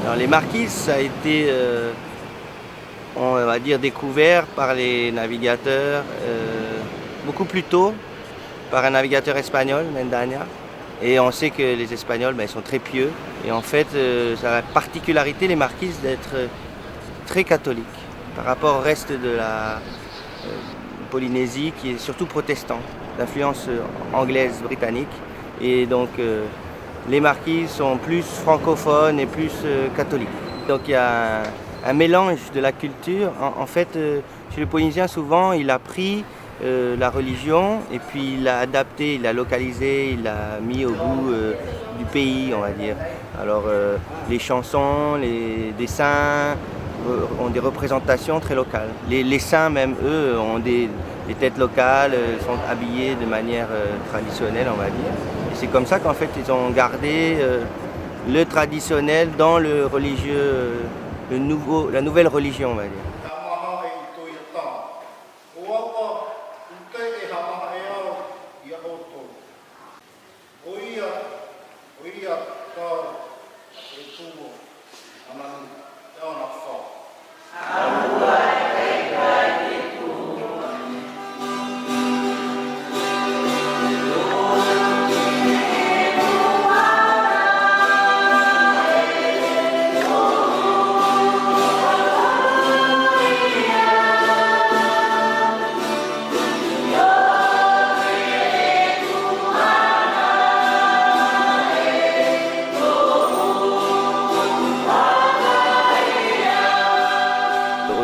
Alors, les marquises, ça a été, on va dire, découvert par les navigateurs beaucoup plus tôt, par un navigateur espagnol, Mendaña. Et on sait que les Espagnols, ils sont très pieux. Et en fait, ça a la particularité, les marquises, d'être très catholiques par rapport au reste de la Polynésie, qui est surtout protestant, d'influence anglaise, britannique. Et donc, les marquises sont plus francophones et plus catholiques. Donc il y a un mélange de la culture. En fait, chez le Polynésien, souvent, il a pris la religion et puis il l'a adapté, il l'a localisé, il l'a mis au goût du pays, on va dire. Alors, les chansons, les dessins ont des représentations très locales. Les saints, même eux, ont des têtes locales, sont habillés de manière traditionnelle, on va dire. Et c'est comme ça qu'en fait, ils ont gardé le traditionnel dans le religieux, la nouvelle religion, on va dire.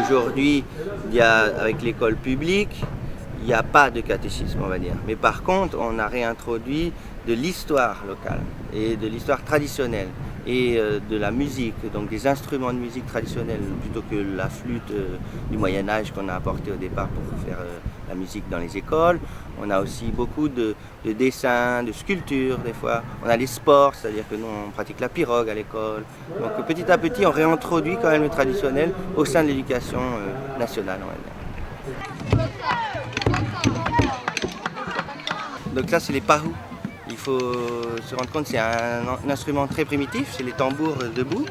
Aujourd'hui, avec l'école publique, il n'y a pas de catéchisme, on va dire. Mais par contre, on a réintroduit de l'histoire locale et de l'histoire traditionnelle et de la musique, donc des instruments de musique traditionnels plutôt que la flûte du Moyen-Âge qu'on a apporté au départ pour faire la musique dans les écoles. On a aussi beaucoup de dessins, de sculptures des fois. On a les sports, c'est-à-dire que nous on pratique la pirogue à l'école. Donc petit à petit on réintroduit quand même le traditionnel au sein de l'éducation nationale, on va dire. Donc ça c'est les pahous. Il faut se rendre compte que c'est un instrument très primitif, c'est les tambours debout.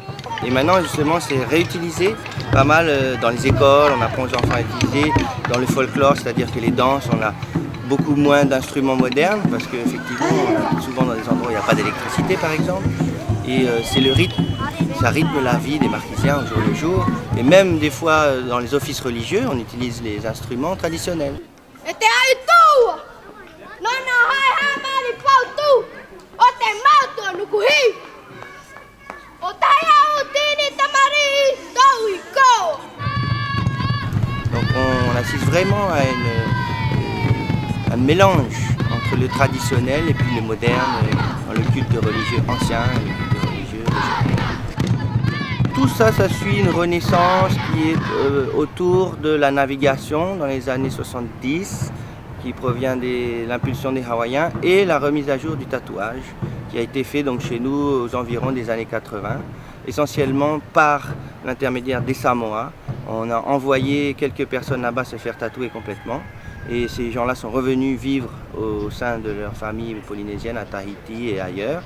Et maintenant justement c'est réutilisé pas mal dans les écoles, on apprend aux enfants à utiliser dans le folklore, c'est-à-dire que les danses, on a beaucoup moins d'instruments modernes parce qu'effectivement, souvent dans des endroits où il n'y a pas d'électricité par exemple. Et c'est le rythme, ça rythme la vie des marquisiens au jour le jour. Et même des fois dans les offices religieux, on utilise les instruments traditionnels. Donc on assiste vraiment à un mélange entre le traditionnel et puis le moderne, dans le culte religieux ancien et le culte religieux aujourd'hui. Tout ça, ça suit une renaissance qui est autour de la navigation dans les années 70, qui provient de l'impulsion des Hawaïens, et la remise à jour du tatouage, qui a été fait donc chez nous aux environs des années 80, essentiellement par l'intermédiaire des Samoa. On a envoyé quelques personnes là-bas se faire tatouer complètement. Et ces gens-là sont revenus vivre au sein de leur famille polynésienne à Tahiti et ailleurs.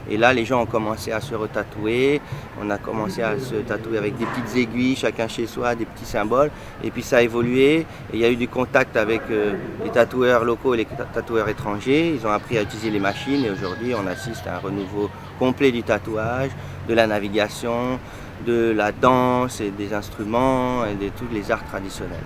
Et là, les gens ont commencé à se retatouer. On a commencé à se tatouer avec des petites aiguilles, chacun chez soi, des petits symboles. Et puis ça a évolué. Et il y a eu du contact avec les tatoueurs locaux et les tatoueurs étrangers. Ils ont appris à utiliser les machines. Et aujourd'hui, on assiste à un renouveau complet du tatouage, de la navigation, de la danse et des instruments et de tous les arts traditionnels.